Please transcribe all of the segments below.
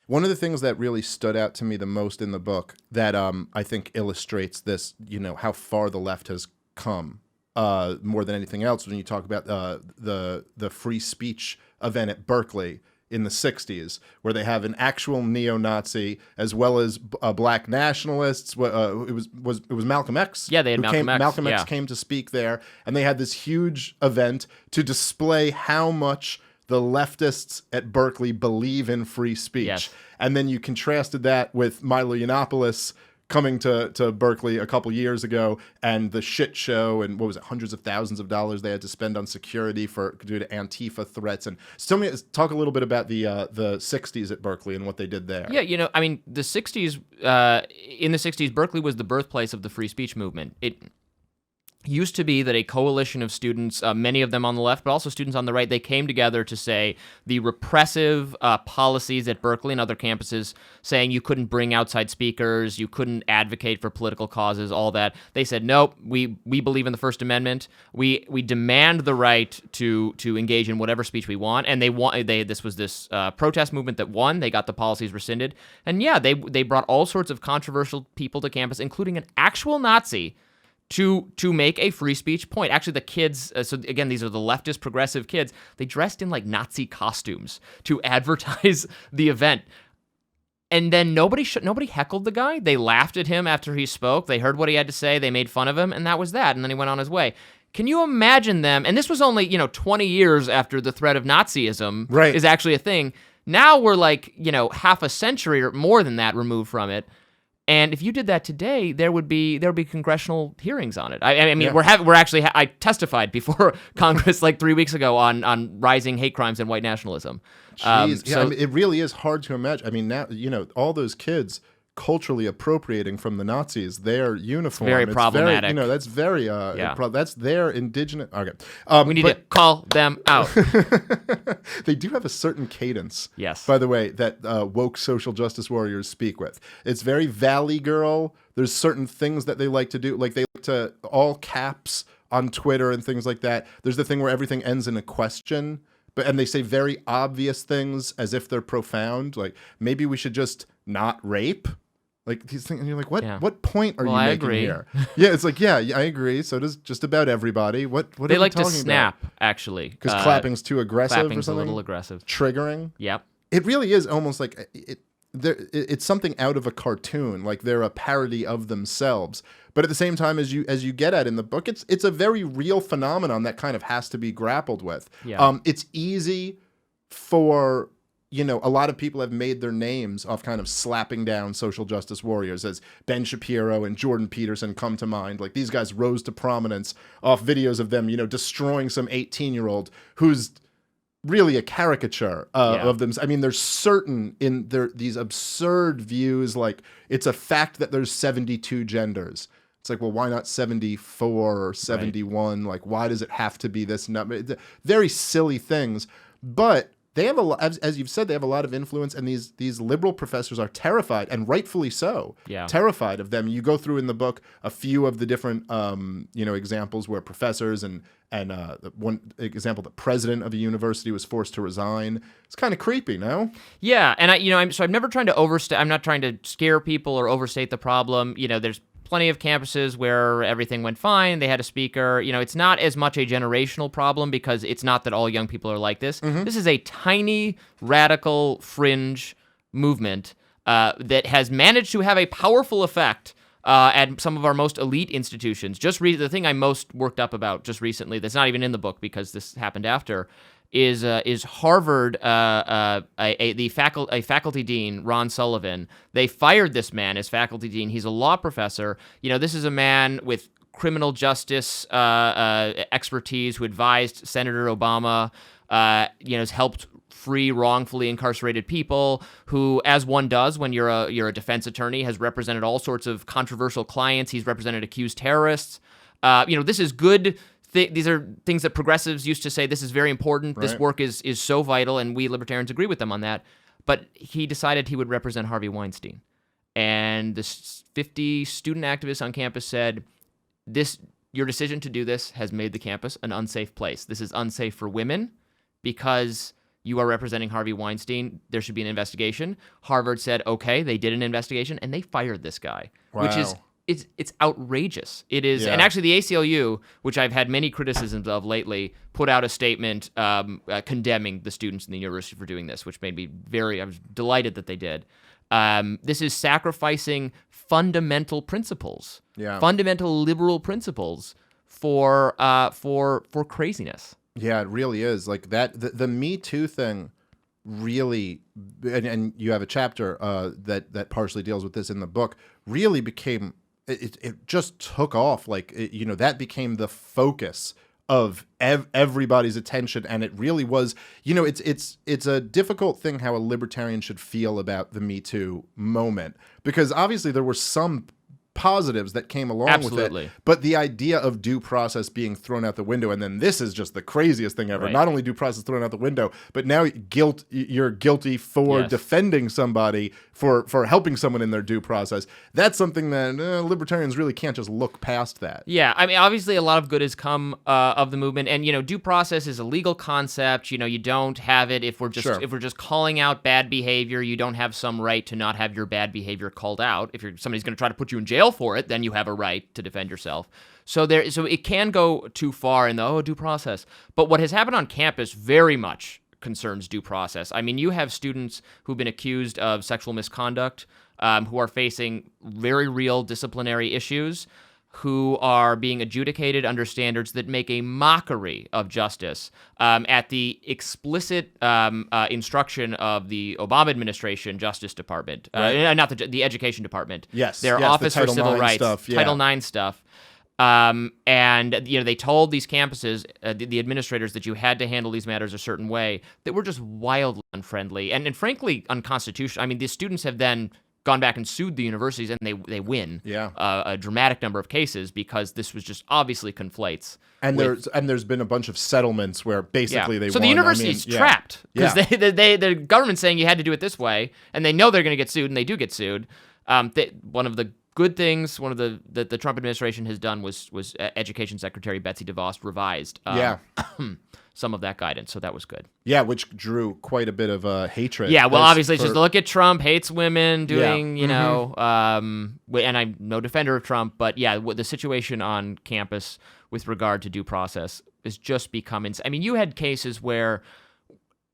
One of the things that really stood out to me the most in the book that I think illustrates this, how far the left has come more than anything else, when you talk about the free speech event at Berkeley in the 60s, where they have an actual neo-Nazi as well as black nationalists. It was Malcolm X. Yeah, they had Malcolm X. Malcolm X Yeah. came to speak there, and they had this huge event to display how much the leftists at Berkeley believe in free speech. Yes. And then you contrasted that with Milo Yiannopoulos coming to Berkeley a couple years ago, and the shit show, and what was it, hundreds of thousands of dollars they had to spend on security due to Antifa threats. And so talk a little bit about the 60s at Berkeley and what they did there. Yeah, the 60s, in the 60s, Berkeley was the birthplace of the free speech movement. It used to be that a coalition of students, many of them on the left, but also students on the right, they came together to say the repressive policies at Berkeley and other campuses, saying you couldn't bring outside speakers, you couldn't advocate for political causes, all that. They said, nope, we believe in the First Amendment. We demand the right to engage in whatever speech we want. And this was this protest movement that won. They got the policies rescinded. And yeah, they brought all sorts of controversial people to campus, including an actual Nazi, to make a free speech point. Actually, the kids, so again, these are the leftist progressive kids, they dressed in like Nazi costumes to advertise the event. And then nobody heckled the guy. They laughed at him after he spoke. They heard what he had to say. They made fun of him, and that was that. And then he went on his way. Can you imagine them? And this was only, 20 years after the threat of Nazism is actually a thing. Now we're like, half a century or more than that removed from it. And if you did that today, there would be congressional hearings on it. I mean, yeah. I testified before Congress like 3 weeks ago on rising hate crimes and white nationalism. Jeez. Yeah, it really is hard to imagine. I mean, now, all those kids culturally appropriating from the Nazis, their uniform. Very problematic. That's very, that's their indigenous. Okay. We need to call them out. They do have a certain cadence, yes, by the way, that woke social justice warriors speak with. It's very Valley Girl. There's certain things that they like to do. Like they like to all caps on Twitter and things like that. There's the thing where everything ends in a question. And they say very obvious things as if they're profound. Like, maybe we should just not rape. Like these things, and you're like, what point are you making here? Yeah, it's like, yeah, I agree. So does just about everybody. What they are like we to talking snap, about? actually, Because clapping's too aggressive or clapping's something. a little aggressive, triggering. Yep. It really is almost like it's something out of a cartoon. Like they're a parody of themselves. But at the same time, as you get at in the book, it's a very real phenomenon that kind of has to be grappled with. Yeah. It's easy for, a lot of people have made their names off kind of slapping down social justice warriors, as Ben Shapiro and Jordan Peterson come to mind. Like these guys rose to prominence off videos of them, destroying some 18-year-old who's really a caricature of them. I mean, there's certain in these absurd views, like it's a fact that there's 72 genders. It's like, well, why not 74 or 71? Like, why does it have to be this number? Very silly things. But they have as you've said, they have a lot of influence, and these liberal professors are terrified, and rightfully so, terrified of them. You go through in the book a few of the different, examples where professors and one example, the president of a university was forced to resign. It's kind of creepy, no? Yeah, and I'm never trying to overstate. I'm not trying to scare people or overstate the problem. There's plenty of campuses where everything went fine. They had a speaker. It's not as much a generational problem because it's not that all young people are like this. Mm-hmm. This is a tiny, radical, fringe movement that has managed to have a powerful effect at some of our most elite institutions. The thing I'm most worked up about just recently, that's not even in the book because this happened after, is Harvard, a faculty dean, Ron Sullivan. They fired this man as faculty dean. He's a law professor. This is a man with criminal justice expertise who advised Senator Obama, has helped free wrongfully incarcerated people, who, as one does when you're a defense attorney, has represented all sorts of controversial clients. He's represented accused terrorists. This is good. These are things that progressives used to say, this is very important. Right. This work is so vital, and we libertarians agree with them on that. But he decided he would represent Harvey Weinstein. And the 50 student activists on campus said, your decision to do this has made the campus an unsafe place. This is unsafe for women because you are representing Harvey Weinstein. There should be an investigation. Harvard said, okay, they did an investigation, and they fired this guy, which is it's outrageous. It is, and actually the ACLU, which I've had many criticisms of lately, put out a statement condemning the students in the university for doing this, which made me I was delighted that they did. This is sacrificing fundamental principles, fundamental liberal principles for craziness. Yeah, it really is. Like that, the Me Too thing really, and you have a chapter that partially deals with this in the book, really became, it just took off. Like, that became the focus of everybody's attention, and it really was, it's a difficult thing how a libertarian should feel about the Me Too moment, because obviously there were some positives that came along with it, but the idea of due process being thrown out the window, and then this is just the craziest thing ever. Not only due process thrown out the window, but now you're guilty for defending somebody, for helping someone in their due process. That's something that libertarians really can't just look past that. Yeah, I mean, obviously a lot of good has come of the movement, and due process is a legal concept. You don't have it if we're just calling out bad behavior. You don't have some right to not have your bad behavior called out. If somebody's going to try to put you in jail for it, then you have a right to defend yourself. So it can go too far in the due process. But what has happened on campus very much concerns due process. I mean, you have students who've been accused of sexual misconduct, who are facing very real disciplinary issues, who are being adjudicated under standards that make a mockery of justice, at the explicit instruction of the Obama administration Justice Department, not the Education Department. Their Office for Civil Rights, Title IX stuff. And they told these campuses, the administrators, that you had to handle these matters a certain way that were just wildly unfriendly and frankly unconstitutional. I mean, the students have then gone back and sued the universities, and they win a dramatic number of cases, because this was just obviously conflates. And there's been a bunch of settlements where basically they won. So the university's trapped, because the government's saying you had to do it this way, and they know they're going to get sued, and they do get sued. One of the good things, one of the Trump administration has done was Education Secretary Betsy DeVos revised some of that guidance, so that was good. Yeah, which drew quite a bit of hatred. Yeah, well, obviously, it's just look at Trump hates women doing, and I'm no defender of Trump, but the situation on campus with regard to due process is just becoming. I mean, you had cases where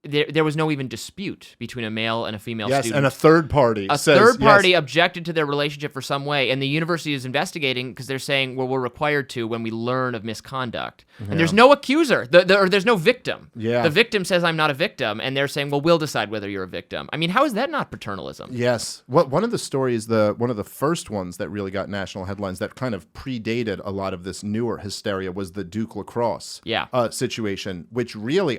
there was no even dispute between a male and a female student. Yes, and a third party objected to their relationship for some way, and the university is investigating because they're saying, well, we're required to when we learn of misconduct. And there's no accuser, or there's no victim. The victim says, I'm not a victim, and they're saying, well, we'll decide whether you're a victim. I mean, how is that not paternalism? Yes. One of the stories, one of the first ones that really got national headlines that kind of predated a lot of this newer hysteria was the Duke Lacrosse situation, which really,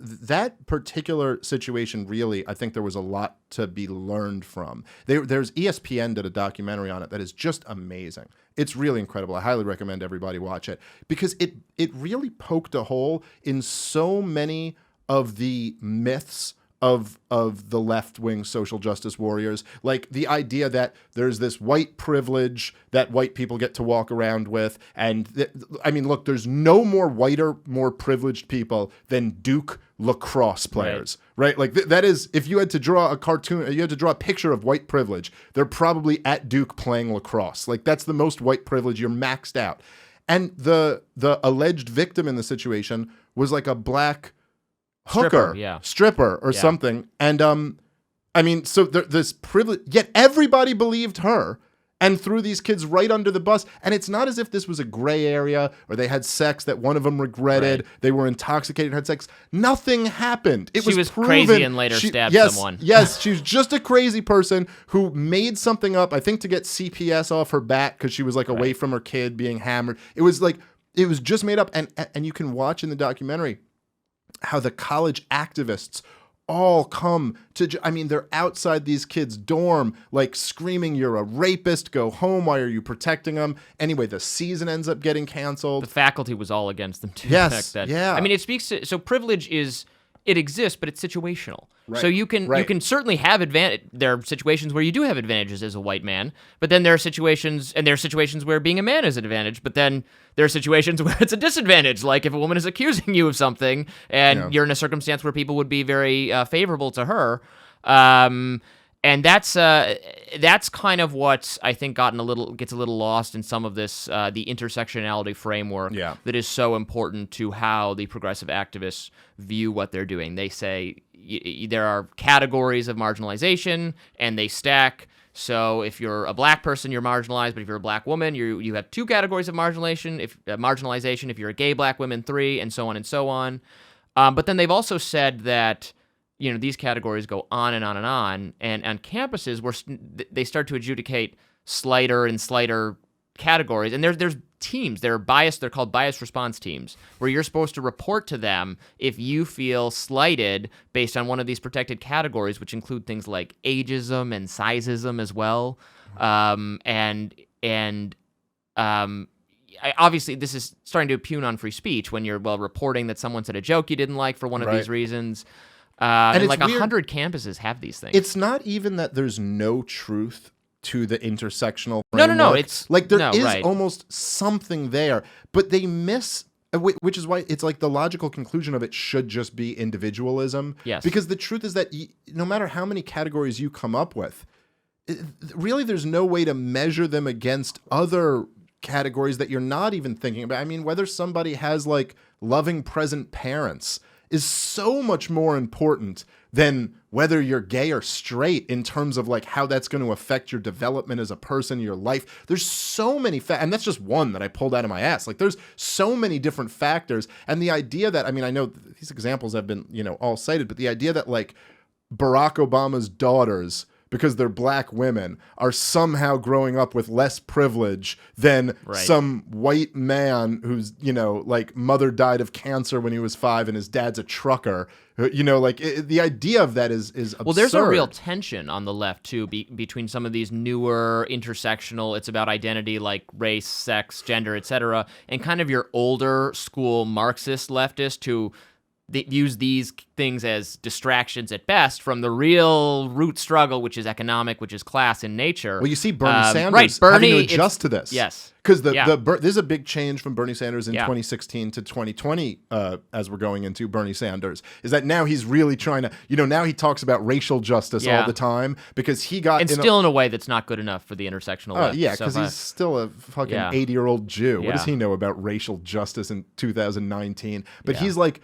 that particular situation, really, I think there was a lot to be learned from. There's ESPN did a documentary on it that is just amazing. It's really incredible. I highly recommend everybody watch it, because it really poked a hole in so many of the myths of the left-wing social justice warriors, like the idea that there's this white privilege that white people get to walk around with, and look, there's no more whiter, more privileged people than Duke lacrosse players, right? Like that is, if you had to draw a cartoon, you had to draw a picture of white privilege, they're probably at Duke playing lacrosse. Like that's the most white privilege. You're maxed out. And the alleged victim in the situation was like a black stripper or something. And so this privilege, yet everybody believed her and threw these kids right under the bus. And it's not as if this was a gray area or they had sex that one of them regretted. They were intoxicated and had sex. Nothing happened. She was crazy and later stabbed someone. Yes, she was just a crazy person who made something up, I think, to get CPS off her back because she was like away from her kid being hammered. It was just made up. And you can watch in the documentary how the college activists all come to, they're outside these kids' dorm, like screaming, you're a rapist, go home, why are you protecting them? Anyway, the season ends up getting canceled. The faculty was all against them too. Yes, it speaks to, so privilege is it exists, but it's situational. Right. So you can certainly have advantage. There are situations where you do have advantages as a white man, but then there are situations where being a man is an advantage, but then there are situations where it's a disadvantage. Like if a woman is accusing you of something and you're in a circumstance where people would be very favorable to her. And that's kind of what I think gets a little lost in some of this the intersectionality framework that is so important to how the progressive activists view what they're doing. They say there are categories of marginalization and they stack. So if you're a black person, you're marginalized, but if you're a black woman, you have 2 categories of marginalization. If you're a gay black woman, 3, and so on and so on. But then they've also said that these categories go on and on and on, and on campuses where they start to adjudicate slighter and slighter categories, and there's teams. They're called bias response teams, where you're supposed to report to them if you feel slighted based on one of these protected categories, which include things like ageism and sizeism as well. Obviously, this is starting to impugn on free speech when you're reporting that someone said a joke you didn't like for one of these reasons. And like 100 campuses have these things. It's not even that there's no truth to the intersectional framework. No. It's like there is almost something there, but they miss, which is why it's like the logical conclusion of it should just be individualism. Yes. Because the truth is that no matter how many categories you come up with, really there's no way to measure them against other categories that you're not even thinking about. I mean, whether somebody has like loving present parents is so much more important than whether you're gay or straight in terms of like how that's going to affect your development as a person, your life. There's so many and that's just one that I pulled out of my ass. Like there's so many different factors. And the idea that, I mean, I know these examples have been, all cited, but the idea that like Barack Obama's daughters, because they're black women, are somehow growing up with less privilege than some white man whose, like mother died of cancer when he was 5 and his dad's a trucker. The idea of that is absurd. Well, there's a real tension on the left, too, between some of these newer intersectional, it's about identity like race, sex, gender, etc., and kind of your older school Marxist leftist who use these things as distractions at best from the real root struggle, which is economic, which is class in nature. Well, you see Bernie Sanders having to adjust to this. Yes. Because there's a big change from Bernie Sanders in 2016 to 2020 as we're going into Bernie Sanders, is that now he's really trying to, now he talks about racial justice all the time because he got... And still in a way that's not good enough for the intersectional left. Yeah, because he's still a fucking 80-year-old Jew. What does he know about racial justice in 2019? But he's like...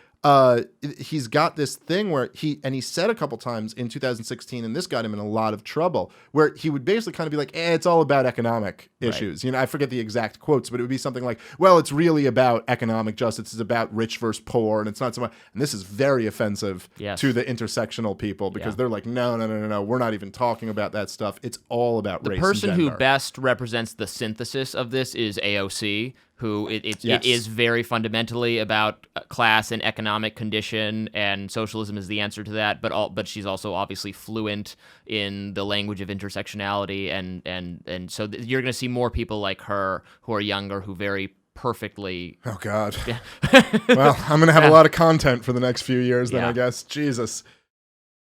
he's got this thing where he said a couple times in 2016, and this got him in a lot of trouble, where he would basically kind of be like, it's all about economic issues. I forget the exact quotes, but it would be something like, well, it's really about economic justice. It's about rich versus poor, and it's not so much. And this is very offensive to the intersectional people because they're like, no, we're not even talking about that stuff. It's all about race and gender. The person who best represents the synthesis of this is AOC, who it is very fundamentally about class and economic condition, and socialism is the answer to that. But she's also obviously fluent in the language of intersectionality, and so you're going to see more people like her who are younger who very perfectly. Oh God. Well, I'm going to have a lot of content for the next few years then, I guess. Jesus.